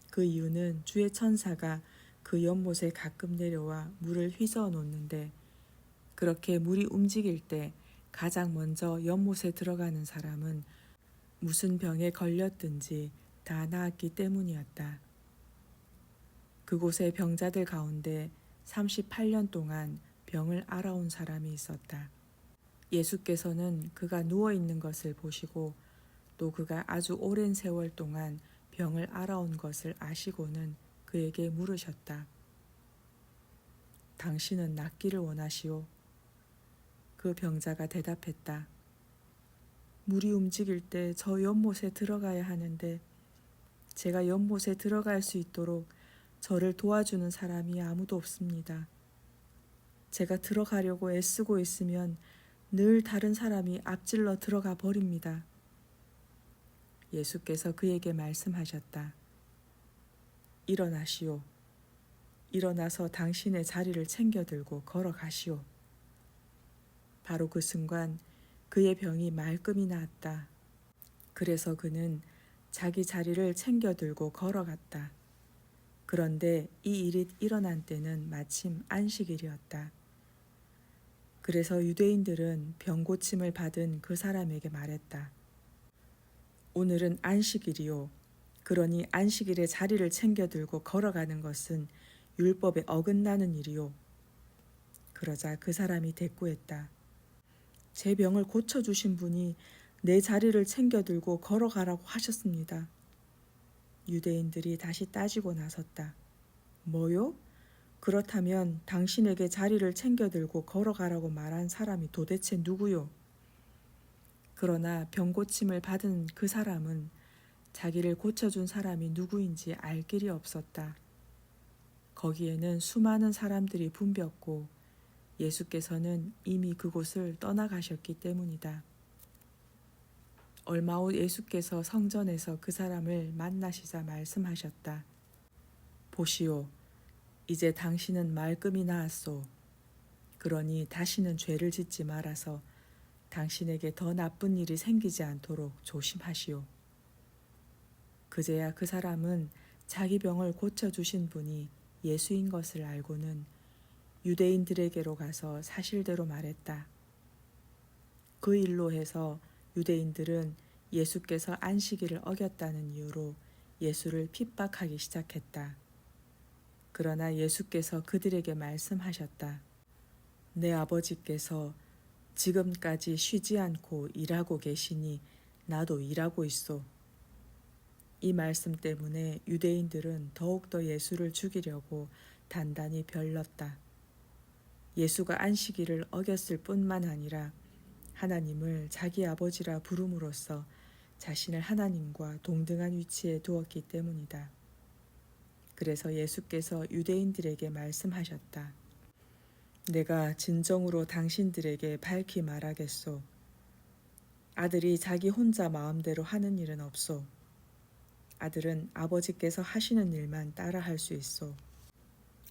그 이유는 주의 천사가 그 연못에 가끔 내려와 물을 휘저어 놓는데 그렇게 물이 움직일 때 가장 먼저 연못에 들어가는 사람은 무슨 병에 걸렸든지 다 나았기 때문이었다. 그곳의 병자들 가운데 38년 동안 병을 앓아온 사람이 있었다. 예수께서는 그가 누워 있는 것을 보시고 또 그가 아주 오랜 세월 동안 병을 앓아온 것을 아시고는 그에게 물으셨다. 당신은 낫기를 원하시오? 그 병자가 대답했다. 물이 움직일 때 저 연못에 들어가야 하는데 제가 연못에 들어갈 수 있도록 저를 도와주는 사람이 아무도 없습니다. 제가 들어가려고 애쓰고 있으면 늘 다른 사람이 앞질러 들어가 버립니다. 예수께서 그에게 말씀하셨다. 일어나시오. 일어나서 당신의 자리를 챙겨들고 걸어가시오. 바로 그 순간 그의 병이 말끔히 나았다. 그래서 그는 자기 자리를 챙겨들고 걸어갔다. 그런데 이 일이 일어난 때는 마침 안식일이었다. 그래서 유대인들은 병 고침을 받은 그 사람에게 말했다. 오늘은 안식일이요. 그러니 안식일에 자리를 챙겨들고 걸어가는 것은 율법에 어긋나는 일이요. 그러자 그 사람이 대꾸했다. 제 병을 고쳐주신 분이 내 자리를 챙겨들고 걸어가라고 하셨습니다. 유대인들이 다시 따지고 나섰다. 뭐요? 그렇다면 당신에게 자리를 챙겨들고 걸어가라고 말한 사람이 도대체 누구요? 그러나 병 고침을 받은 그 사람은 자기를 고쳐준 사람이 누구인지 알 길이 없었다. 거기에는 수많은 사람들이 붐볐고 예수께서는 이미 그곳을 떠나가셨기 때문이다. 얼마 후 예수께서 성전에서 그 사람을 만나시자 말씀하셨다. 보시오, 이제 당신은 말끔히 나았소. 그러니 다시는 죄를 짓지 말아서 당신에게 더 나쁜 일이 생기지 않도록 조심하시오. 그제야 그 사람은 자기 병을 고쳐주신 분이 예수인 것을 알고는 유대인들에게로 가서 사실대로 말했다. 그 일로 해서 유대인들은 예수께서 안식일을 어겼다는 이유로 예수를 핍박하기 시작했다. 그러나 예수께서 그들에게 말씀하셨다. 내 아버지께서 지금까지 쉬지 않고 일하고 계시니 나도 일하고 있소. 이 말씀 때문에 유대인들은 더욱더 예수를 죽이려고 단단히 별렀다. 예수가 안식일을 어겼을 뿐만 아니라 하나님을 자기 아버지라 부름으로써 자신을 하나님과 동등한 위치에 두었기 때문이다. 그래서 예수께서 유대인들에게 말씀하셨다. 내가 진정으로 당신들에게 밝히 말하겠소. 아들이 자기 혼자 마음대로 하는 일은 없소. 아들은 아버지께서 하시는 일만 따라 할 수 있소.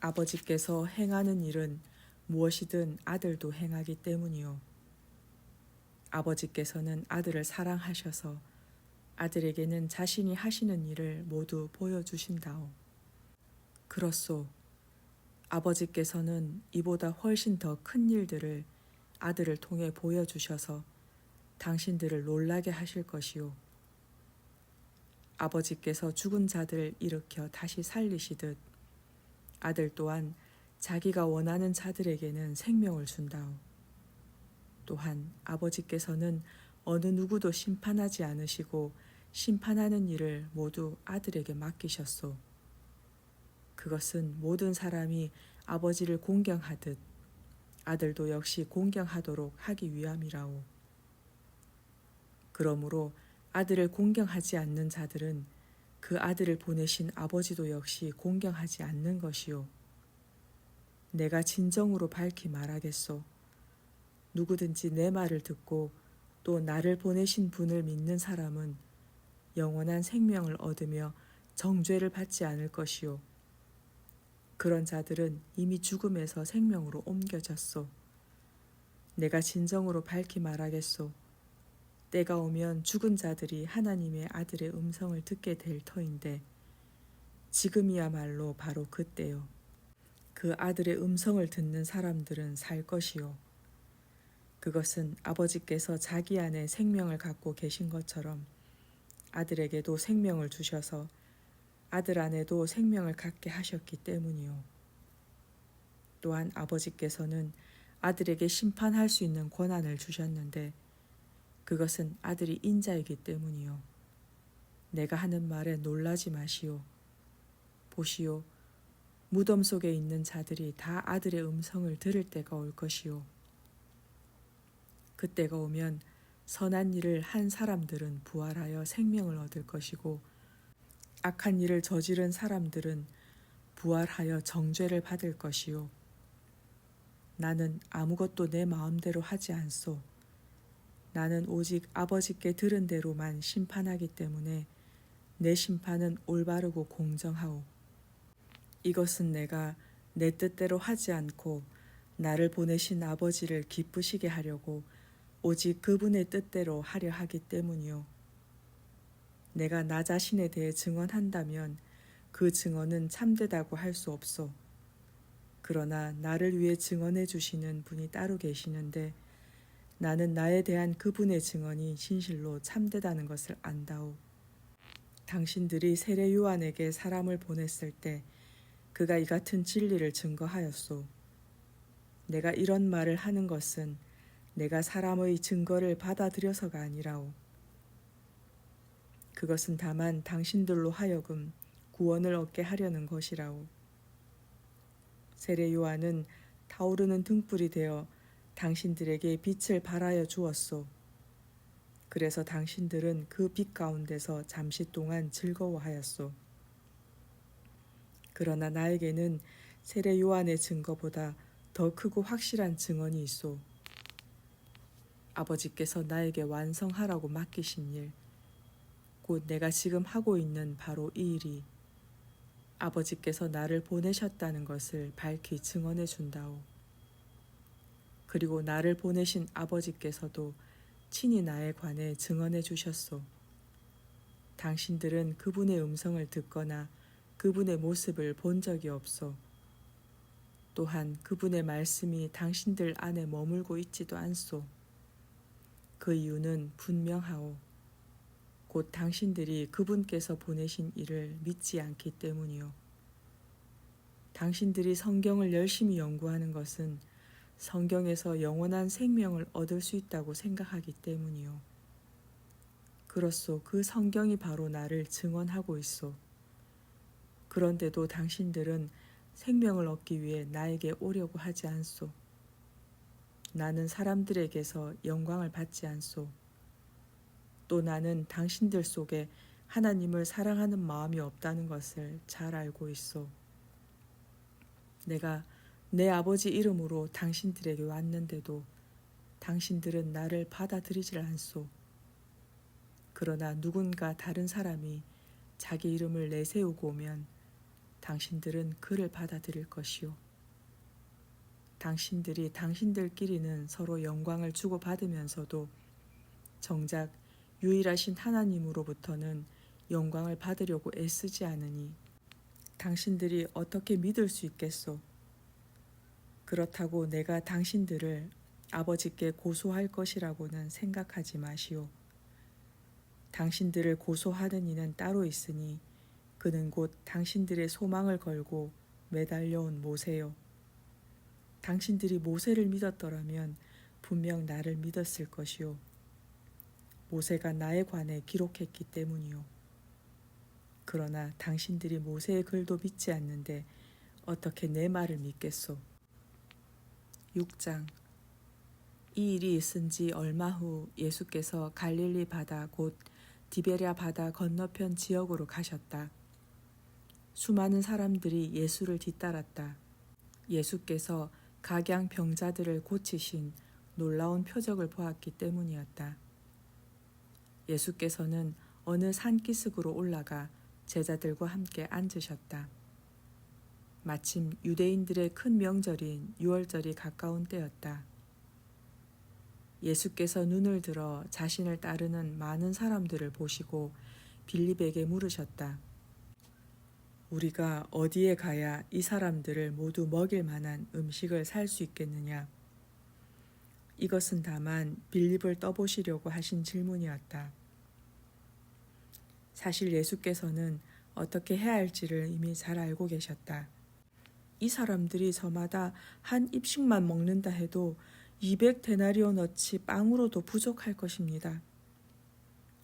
아버지께서 행하는 일은 무엇이든 아들도 행하기 때문이요. 아버지께서는 아들을 사랑하셔서 아들에게는 자신이 하시는 일을 모두 보여주신다오. 그렇소. 아버지께서는 이보다 훨씬 더 큰 일들을 아들을 통해 보여주셔서 당신들을 놀라게 하실 것이요. 아버지께서 죽은 자들을 일으켜 다시 살리시듯 아들 또한 자기가 원하는 자들에게는 생명을 준다오. 또한 아버지께서는 어느 누구도 심판하지 않으시고 심판하는 일을 모두 아들에게 맡기셨소. 그것은 모든 사람이 아버지를 공경하듯 아들도 역시 공경하도록 하기 위함이라오. 그러므로 아들을 공경하지 않는 자들은 그 아들을 보내신 아버지도 역시 공경하지 않는 것이요. 내가 진정으로 밝히 말하겠소. 누구든지 내 말을 듣고 또 나를 보내신 분을 믿는 사람은 영원한 생명을 얻으며 정죄를 받지 않을 것이요. 그런 자들은 이미 죽음에서 생명으로 옮겨졌소. 내가 진정으로 밝히 말하겠소. 때가 오면 죽은 자들이 하나님의 아들의 음성을 듣게 될 터인데 지금이야말로 바로 그때요. 그 아들의 음성을 듣는 사람들은 살 것이요. 그것은 아버지께서 자기 안에 생명을 갖고 계신 것처럼 아들에게도 생명을 주셔서 아들 안에도 생명을 갖게 하셨기 때문이요. 또한 아버지께서는 아들에게 심판할 수 있는 권한을 주셨는데 그것은 아들이 인자이기 때문이요. 내가 하는 말에 놀라지 마시오. 보시오. 무덤 속에 있는 자들이 다 아들의 음성을 들을 때가 올 것이요. 그때가 오면 선한 일을 한 사람들은 부활하여 생명을 얻을 것이고 악한 일을 저지른 사람들은 부활하여 정죄를 받을 것이요. 나는 아무것도 내 마음대로 하지 않소. 나는 오직 아버지께 들은 대로만 심판하기 때문에 내 심판은 올바르고 공정하오. 이것은 내가 내 뜻대로 하지 않고 나를 보내신 아버지를 기쁘시게 하려고 오직 그분의 뜻대로 하려 하기 때문이요. 내가 나 자신에 대해 증언한다면 그 증언은 참되다고 할 수 없소. 그러나 나를 위해 증언해 주시는 분이 따로 계시는데 나는 나에 대한 그분의 증언이 진실로 참되다는 것을 안다오. 당신들이 세례 요한에게 사람을 보냈을 때 그가 이 같은 진리를 증거하였소. 내가 이런 말을 하는 것은 내가 사람의 증거를 받아들여서가 아니라오. 그것은 다만 당신들로 하여금 구원을 얻게 하려는 것이라오. 세례 요한은 타오르는 등불이 되어 당신들에게 빛을 발하여 주었소. 그래서 당신들은 그 빛 가운데서 잠시 동안 즐거워하였소. 그러나 나에게는 세례 요한의 증거보다 더 크고 확실한 증언이 있소. 아버지께서 나에게 완성하라고 맡기신 일, 곧 내가 지금 하고 있는 바로 이 일이 아버지께서 나를 보내셨다는 것을 밝히 증언해 준다오. 그리고 나를 보내신 아버지께서도 친히 나에 관해 증언해 주셨소. 당신들은 그분의 음성을 듣거나 그분의 모습을 본 적이 없소. 또한 그분의 말씀이 당신들 안에 머물고 있지도 않소. 그 이유는 분명하오. 곧 당신들이 그분께서 보내신 이를 믿지 않기 때문이요. 당신들이 성경을 열심히 연구하는 것은 성경에서 영원한 생명을 얻을 수 있다고 생각하기 때문이요. 그렇소. 그 성경이 바로 나를 증언하고 있소. 그런데도 당신들은 생명을 얻기 위해 나에게 오려고 하지 않소. 나는 사람들에게서 영광을 받지 않소. 또 나는 당신들 속에 하나님을 사랑하는 마음이 없다는 것을 잘 알고 있소. 내가 내 아버지 이름으로 당신들에게 왔는데도 당신들은 나를 받아들이질 않소. 그러나 누군가 다른 사람이 자기 이름을 내세우고 오면 당신들은 그를 받아들일 것이요. 당신들이 당신들끼리는 서로 영광을 주고받으면서도 정작 유일하신 하나님으로부터는 영광을 받으려고 애쓰지 않으니 당신들이 어떻게 믿을 수 있겠소? 그렇다고 내가 당신들을 아버지께 고소할 것이라고는 생각하지 마시오. 당신들을 고소하는 이는 따로 있으니 그는 곧 당신들의 소망을 걸고 매달려온 모세요. 당신들이 모세를 믿었더라면 분명 나를 믿었을 것이요. 모세가 나에 관해 기록했기 때문이요. 그러나 당신들이 모세의 글도 믿지 않는데 어떻게 내 말을 믿겠소? 6장. 이 일이 있은 지 얼마 후 예수께서 갈릴리 바다 곧 디베랴 바다 건너편 지역으로 가셨다. 수많은 사람들이 예수를 뒤따랐다. 예수께서 각양 병자들을 고치신 놀라운 표적을 보았기 때문이었다. 예수께서는 어느 산기슭으로 올라가 제자들과 함께 앉으셨다. 마침 유대인들의 큰 명절인 유월절이 가까운 때였다. 예수께서 눈을 들어 자신을 따르는 많은 사람들을 보시고 빌립에게 물으셨다. 우리가 어디에 가야 이 사람들을 모두 먹일 만한 음식을 살 수 있겠느냐? 이것은 다만 빌립을 떠보시려고 하신 질문이었다. 사실 예수께서는 어떻게 해야 할지를 이미 잘 알고 계셨다. 이 사람들이 저마다 한 입씩만 먹는다 해도 200데나리온어치 빵으로도 부족할 것입니다.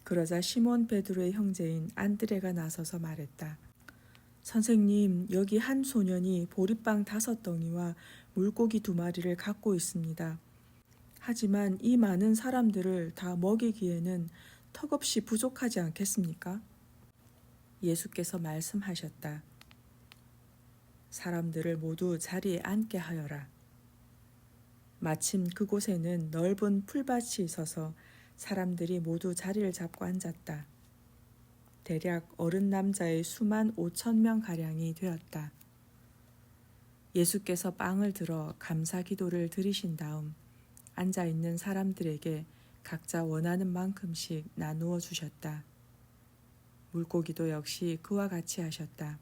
그러자 시몬 베드로의 형제인 안드레가 나서서 말했다. 선생님, 여기 한 소년이 보리빵 5덩이와 물고기 2마리를 갖고 있습니다. 하지만 이 많은 사람들을 다 먹이기에는 턱없이 부족하지 않겠습니까? 예수께서 말씀하셨다. 사람들을 모두 자리에 앉게 하여라. 마침 그곳에는 넓은 풀밭이 있어서 사람들이 모두 자리를 잡고 앉았다. 대략 어른 남자의 수만 5천 명 가량이 되었다. 예수께서 빵을 들어 감사 기도를 드리신 다음 앉아 있는 사람들에게 각자 원하는 만큼씩 나누어 주셨다. 물고기도 역시 그와 같이 하셨다.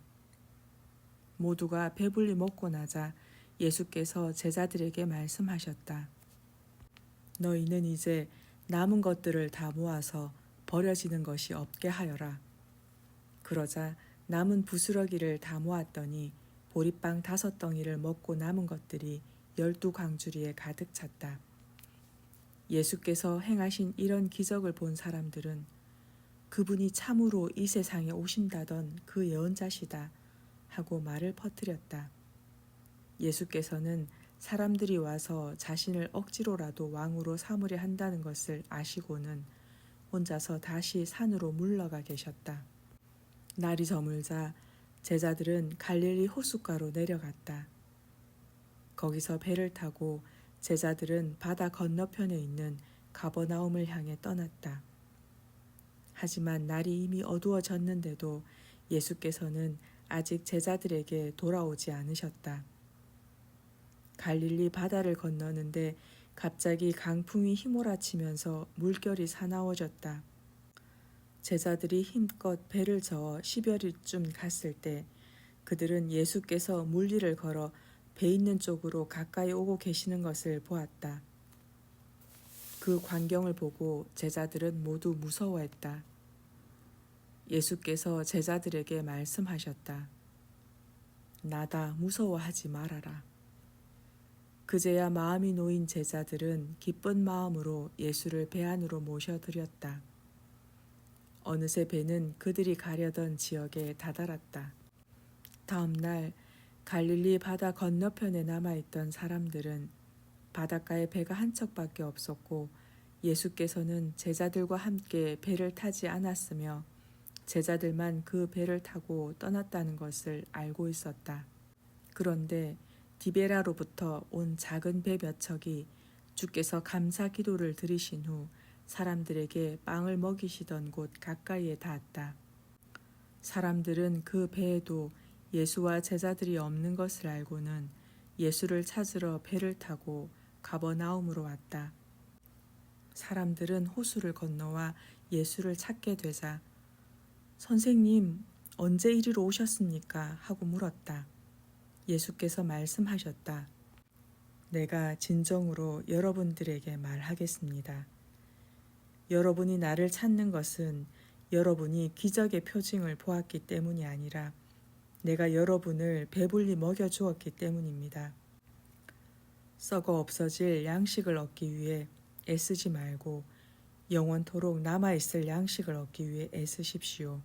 모두가 배불리 먹고 나자 예수께서 제자들에게 말씀하셨다. 너희는 이제 남은 것들을 다 모아서 버려지는 것이 없게 하여라. 그러자 남은 부스러기를 다 모았더니 보리빵 5덩이를 먹고 남은 것들이 12광주리에 가득 찼다. 예수께서 행하신 이런 기적을 본 사람들은 그분이 참으로 이 세상에 오신다던 그 예언자시다 하고 말을 퍼뜨렸다. 예수께서는 사람들이 와서 자신을 억지로라도 왕으로 삼으려 한다는 것을 아시고는 혼자서 다시 산으로 물러가 계셨다. 날이 저물자 제자들은 갈릴리 호숫가로 내려갔다. 거기서 배를 타고 제자들은 바다 건너편에 있는 가버나움을 향해 떠났다. 하지만 날이 이미 어두워졌는데도 예수께서는 아직 제자들에게 돌아오지 않으셨다. 갈릴리 바다를 건너는데 갑자기 강풍이 휘몰아치면서 물결이 사나워졌다. 제자들이 힘껏 배를 저어 10여리쯤 갔을 때 그들은 예수께서 물 위를 걸어 배 있는 쪽으로 가까이 오고 계시는 것을 보았다. 그 광경을 보고 제자들은 모두 무서워했다. 예수께서 제자들에게 말씀하셨다. 나다, 무서워하지 말아라. 그제야 마음이 놓인 제자들은 기쁜 마음으로 예수를 배 안으로 모셔드렸다. 어느새 배는 그들이 가려던 지역에 다다랐다. 다음 날 갈릴리 바다 건너편에 남아있던 사람들은 바닷가에 배가 한 척밖에 없었고 예수께서는 제자들과 함께 배를 타지 않았으며 제자들만 그 배를 타고 떠났다는 것을 알고 있었다. 그런데 디베라로부터 온 작은 배 몇 척이 주께서 감사 기도를 드리신 후 사람들에게 빵을 먹이시던 곳 가까이에 닿았다. 사람들은 그 배에도 예수와 제자들이 없는 것을 알고는 예수를 찾으러 배를 타고 가버나움으로 왔다. 사람들은 호수를 건너와 예수를 찾게 되자 선생님, 언제 이리로 오셨습니까? 하고 물었다. 예수께서 말씀하셨다. 내가 진정으로 여러분들에게 말하겠습니다. 여러분이 나를 찾는 것은 여러분이 기적의 표징을 보았기 때문이 아니라 내가 여러분을 배불리 먹여주었기 때문입니다. 썩어 없어질 양식을 얻기 위해 애쓰지 말고 영원토록 남아있을 양식을 얻기 위해 애쓰십시오.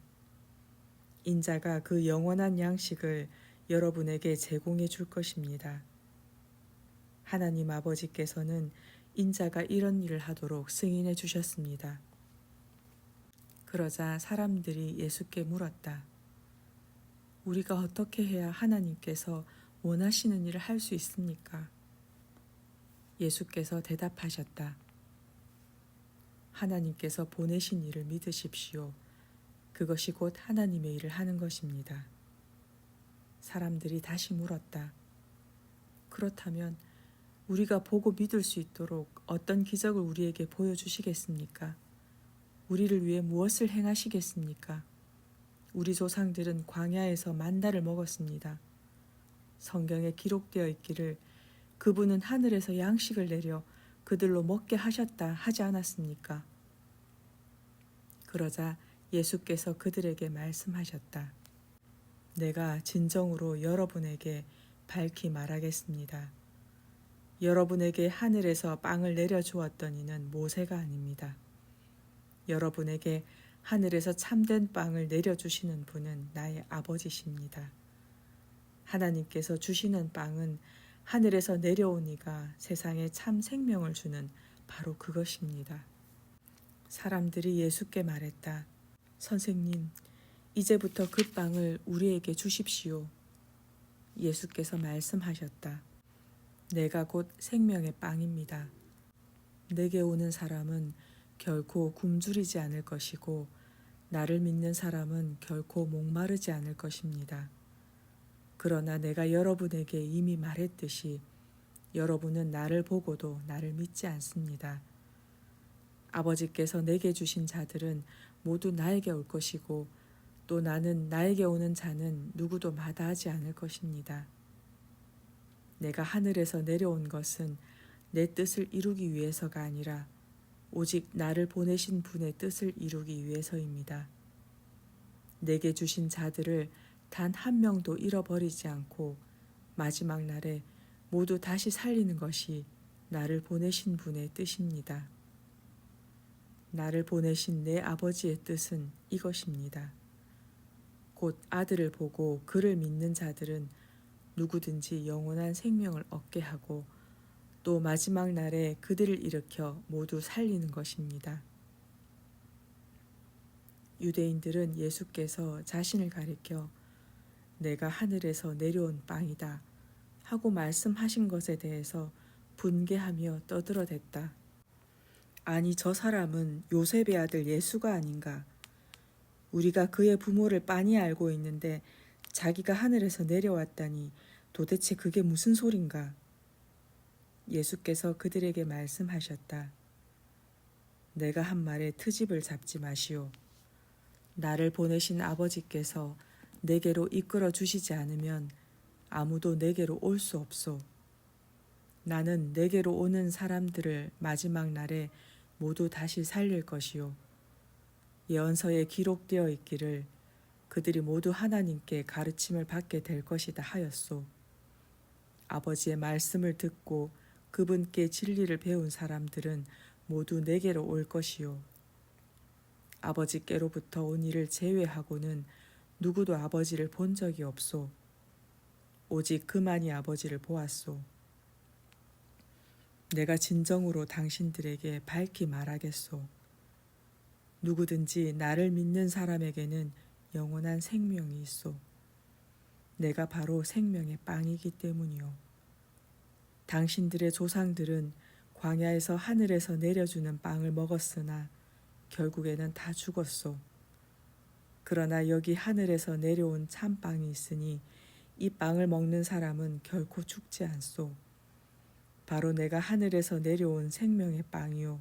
인자가 그 영원한 양식을 여러분에게 제공해 줄 것입니다. 하나님 아버지께서는 인자가 이런 일을 하도록 승인해 주셨습니다. 그러자 사람들이 예수께 물었다. 우리가 어떻게 해야 하나님께서 원하시는 일을 할 수 있습니까? 예수께서 대답하셨다. 하나님께서 보내신 일을 믿으십시오. 그것이 곧 하나님의 일을 하는 것입니다. 사람들이 다시 물었다. 그렇다면 우리가 보고 믿을 수 있도록 어떤 기적을 우리에게 보여주시겠습니까? 우리를 위해 무엇을 행하시겠습니까? 우리 조상들은 광야에서 만나를 먹었습니다. 성경에 기록되어 있기를 그분은 하늘에서 양식을 내려 그들로 먹게 하셨다 하지 않았습니까? 그러자 예수께서 그들에게 말씀하셨다. 내가 진정으로 여러분에게 밝히 말하겠습니다. 여러분에게 하늘에서 빵을 내려주었던 이는 모세가 아닙니다. 여러분에게 하늘에서 참된 빵을 내려주시는 분은 나의 아버지십니다. 하나님께서 주시는 빵은 하늘에서 내려온 이가 세상에 참 생명을 주는 바로 그것입니다. 사람들이 예수께 말했다. 선생님, 이제부터 그 빵을 우리에게 주십시오. 예수께서 말씀하셨다. 내가 곧 생명의 빵입니다. 내게 오는 사람은 결코 굶주리지 않을 것이고 나를 믿는 사람은 결코 목마르지 않을 것입니다. 그러나 내가 여러분에게 이미 말했듯이 여러분은 나를 보고도 나를 믿지 않습니다. 아버지께서 내게 주신 자들은 모두 나에게 올 것이고 또 나는 나에게 오는 자는 누구도 마다하지 않을 것입니다. 내가 하늘에서 내려온 것은 내 뜻을 이루기 위해서가 아니라 오직 나를 보내신 분의 뜻을 이루기 위해서입니다. 내게 주신 자들을 단 한 명도 잃어버리지 않고 마지막 날에 모두 다시 살리는 것이 나를 보내신 분의 뜻입니다. 나를 보내신 내 아버지의 뜻은 이것입니다. 곧 아들을 보고 그를 믿는 자들은 누구든지 영원한 생명을 얻게 하고 또 마지막 날에 그들을 일으켜 모두 살리는 것입니다. 유대인들은 예수께서 자신을 가리켜 내가 하늘에서 내려온 빵이다 하고 말씀하신 것에 대해서 분개하며 떠들어댔다. 아니 저 사람은 요셉의 아들 예수가 아닌가? 우리가 그의 부모를 빤히 알고 있는데 자기가 하늘에서 내려왔다니 도대체 그게 무슨 소린가? 예수께서 그들에게 말씀하셨다. 내가 한 말에 트집을 잡지 마시오. 나를 보내신 아버지께서 내게로 이끌어 주시지 않으면 아무도 내게로 올 수 없소. 나는 내게로 오는 사람들을 마지막 날에 모두 다시 살릴 것이요. 예언서에 기록되어 있기를 그들이 모두 하나님께 가르침을 받게 될 것이다 하였소. 아버지의 말씀을 듣고 그분께 진리를 배운 사람들은 모두 내게로 올 것이요. 아버지께로부터 온 이를 제외하고는 누구도 아버지를 본 적이 없소. 오직 그만이 아버지를 보았소. 내가 진정으로 당신들에게 밝히 말하겠소. 누구든지 나를 믿는 사람에게는 영원한 생명이 있소. 내가 바로 생명의 빵이기 때문이요. 당신들의 조상들은 광야에서 하늘에서 내려주는 빵을 먹었으나 결국에는 다 죽었소. 그러나 여기 하늘에서 내려온 참빵이 있으니 이 빵을 먹는 사람은 결코 죽지 않소. 바로 내가 하늘에서 내려온 생명의 빵이요.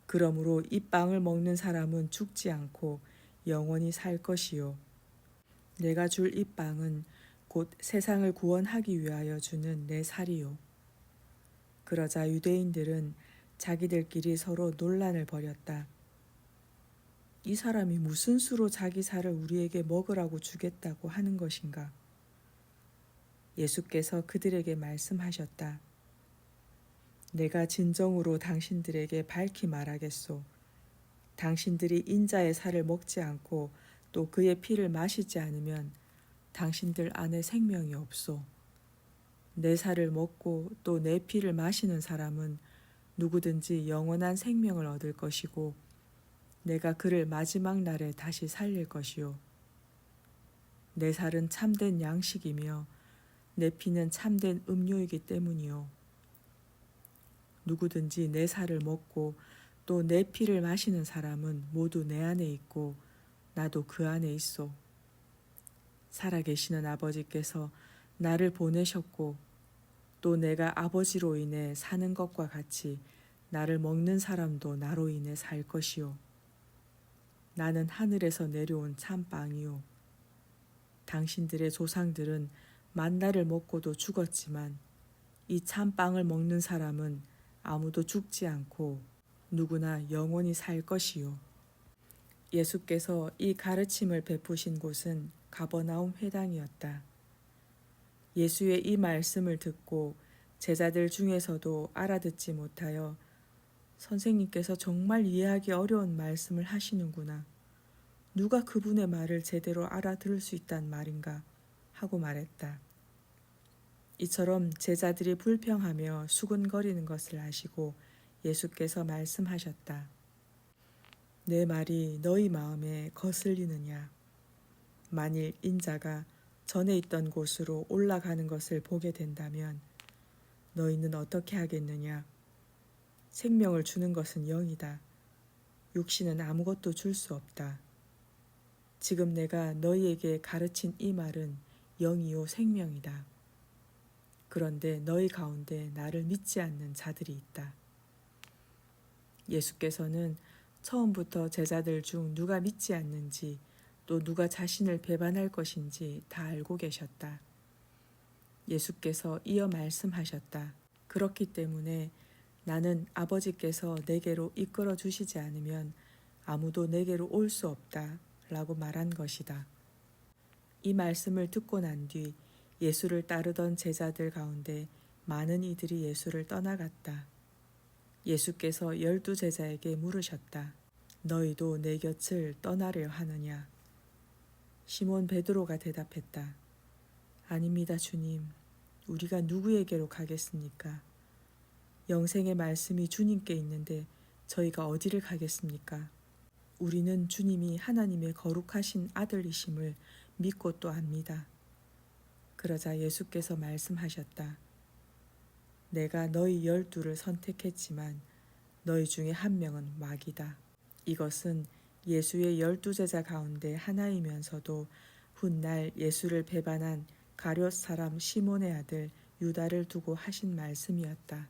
그러므로 이 빵을 먹는 사람은 죽지 않고 영원히 살 것이요. 내가 줄 이 빵은 곧 세상을 구원하기 위하여 주는 내 살이요. 그러자 유대인들은 자기들끼리 서로 논란을 벌였다. 이 사람이 무슨 수로 자기 살을 우리에게 먹으라고 주겠다고 하는 것인가? 예수께서 그들에게 말씀하셨다. 내가 진정으로 당신들에게 밝히 말하겠소. 당신들이 인자의 살을 먹지 않고 또 그의 피를 마시지 않으면 당신들 안에 생명이 없소. 내 살을 먹고 또 내 피를 마시는 사람은 누구든지 영원한 생명을 얻을 것이고 내가 그를 마지막 날에 다시 살릴 것이요. 내 살은 참된 양식이며 내 피는 참된 음료이기 때문이요. 누구든지 내 살을 먹고 또 내 피를 마시는 사람은 모두 내 안에 있고 나도 그 안에 있소. 살아계시는 아버지께서 나를 보내셨고 또 내가 아버지로 인해 사는 것과 같이 나를 먹는 사람도 나로 인해 살 것이요. 나는 하늘에서 내려온 참빵이요. 당신들의 조상들은 만나를 먹고도 죽었지만 이 참빵을 먹는 사람은 아무도 죽지 않고 누구나 영원히 살 것이요. 예수께서 이 가르침을 베푸신 곳은 가버나움 회당이었다. 예수의 이 말씀을 듣고 제자들 중에서도 알아듣지 못하여 선생님께서 정말 이해하기 어려운 말씀을 하시는구나. 누가 그분의 말을 제대로 알아들을 수 있단 말인가 하고 말했다. 이처럼 제자들이 불평하며 수군거리는 것을 아시고 예수께서 말씀하셨다. 내 말이 너희 마음에 거슬리느냐? 만일 인자가 전에 있던 곳으로 올라가는 것을 보게 된다면 너희는 어떻게 하겠느냐? 생명을 주는 것은 영이다. 육신은 아무것도 줄 수 없다. 지금 내가 너희에게 가르친 이 말은 영이요 생명이다. 그런데 너희 가운데 나를 믿지 않는 자들이 있다. 예수께서는 처음부터 제자들 중 누가 믿지 않는지 또 누가 자신을 배반할 것인지 다 알고 계셨다. 예수께서 이어 말씀하셨다. 그렇기 때문에 나는 아버지께서 내게로 이끌어 주시지 않으면 아무도 내게로 올 수 없다 라고 말한 것이다. 이 말씀을 듣고 난 뒤 예수를 따르던 제자들 가운데 많은 이들이 예수를 떠나갔다. 예수께서 12 제자에게 물으셨다. 너희도 내 곁을 떠나려 하느냐? 시몬 베드로가 대답했다. 아닙니다, 주님. 우리가 누구에게로 가겠습니까? 영생의 말씀이 주님께 있는데 저희가 어디를 가겠습니까? 우리는 주님이 하나님의 거룩하신 아들이심을 믿고 또 압니다. 그러자 예수께서 말씀하셨다. 내가 너희 12를 선택했지만 너희 중에 한 명은 마귀다. 이것은 예수의 12 제자 가운데 하나이면서도 훗날 예수를 배반한 가룟 사람 시몬의 아들 유다를 두고 하신 말씀이었다.